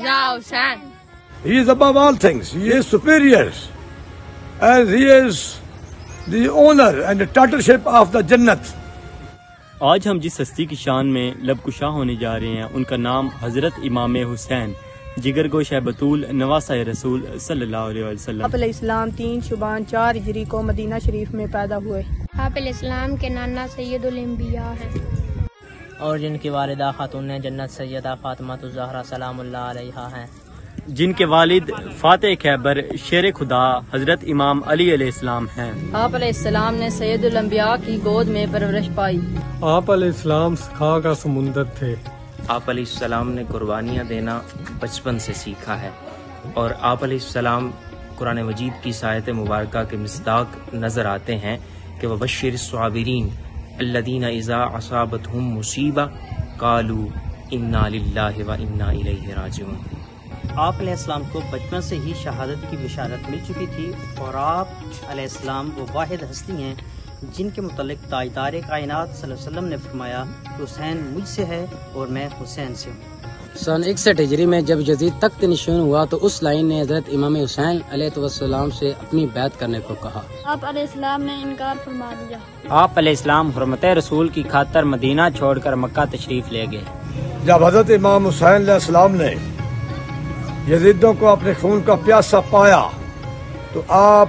Ya Hussein. He is above all things. He is superior. And he is the owner and the tutorship of the Jannat. آج ہم جس ہستی کی شان میں لب کشا ہونے جا رہے ہیں ان کا نام حضرت امام حسین جگر گوشہ بطول نواسہ رسول صلی اللہ علیہ وسلم. آپ علیہ السلام 3 شعبان 4 ہجری کو مدینہ شریف میں پیدا ہوئے. آپ علیہ السلام کے نانا سید الانبیاء ہیں اور جن کی والدہ خاتون جنت سیدہ فاطمہ الزہرا سلام اللہ علیہا ہیں. جن کے والد فاتح خیبر شیر خدا حضرت امام علی علیہ السلام ہیں. آپ علیہ السلام نے سید الانبیاء کی گود میں پرورش پائی. آپ علیہ السلام سکھا کا سمندر تھے. آپ علیہ السلام نے قربانیاں دینا بچپن سے سیکھا ہے اور آپ علیہ السلام قرآن مجید کی آیت مبارکہ کے مصداق نظر آتے ہیں کہ وبشر الصابرین الذین اذا اصابتہم مصیبہ قالوا انا للہ و انا الیہ راجعون. آپ علیہ السلام کو بچپن سے ہی شہادت کی بشارت مل چکی تھی اور آپ علیہ السلام وہ واحد ہستی ہیں جن کے متعلق تاجدار کائنات صلی اللہ علیہ وسلم نے فرمایا کہ حسین مجھ سے ہے اور میں حسین سے ہوں. سن 61 ہجری میں جب یزید تخت نشین ہوا تو اس لائن نے حضرت امام حسین علیہ السلام سے اپنی بیعت کرنے کو کہا. آپ علیہ السلام نے انکار فرما دیا. آپ علیہ السلام حرمت رسول کی خاطر مدینہ چھوڑ کر مکہ تشریف لے گئے. جب حضرت امام حسین علیہ السلام نے یزیدوں کو اپنے خون کا پیاسا پایا تو آپ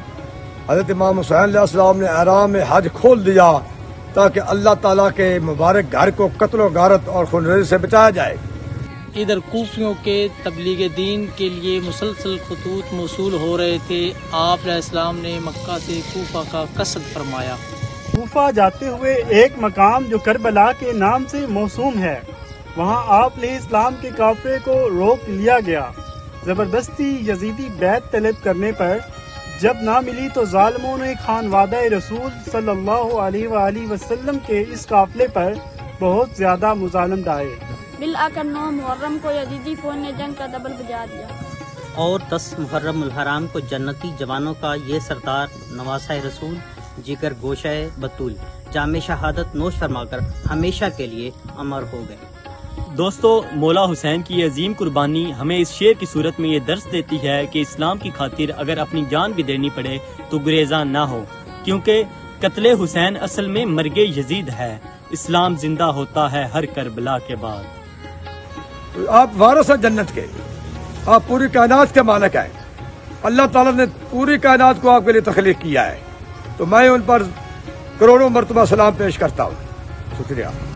حضرت امام حسین علیہ السلام نے احرام حج کھول دیا تاکہ اللہ تعالیٰ کے مبارک گھر کو قتل و غارت اور خون ریزی سے بچایا جائے. ادھر کوفیوں کے تبلیغ دین کے لیے مسلسل خطوط موصول ہو رہے تھے. آپ علیہ السلام نے مکہ سے کوفہ کا قصد فرمایا. کوفہ جاتے ہوئے ایک مقام جو کربلا کے نام سے موسوم ہے وہاں آپ علیہ السلام کے قافلے کو روک لیا گیا. زبردستی یزیدی بیعت طلب کرنے پر جب نہ ملی تو ظالموں نے خانوادہ رسول صلی اللہ علیہ وآلہ وسلم کے اس قافلے پر بہت زیادہ مظالم ڈھائے. بالآخر 9 محرم کو یزیدی فوج نے جنگ کا دبل بجا دیا اور 10 محرم الحرام کو جنتی جوانوں کا یہ سردار نواسہ رسول جگر گوشہ بطول جامع شہادت نوش فرما کر ہمیشہ کے لیے امر ہو گئے. دوستو، مولا حسین کی عظیم قربانی ہمیں اس شعر کی صورت میں یہ درس دیتی ہے کہ اسلام کی خاطر اگر اپنی جان بھی دینی پڑے تو گریزاں نہ ہو، کیونکہ قتل حسین اصل میں مرگ یزید ہے. اسلام زندہ ہوتا ہے ہر کربلا کے بعد. آپ وارث ہیں جنت کے، آپ پوری کائنات کے مالک ہیں. اللہ تعالیٰ نے پوری کائنات کو آپ کے لیے تخلیق کیا ہے تو میں ان پر کروڑوں مرتبہ سلام پیش کرتا ہوں. شکریہ.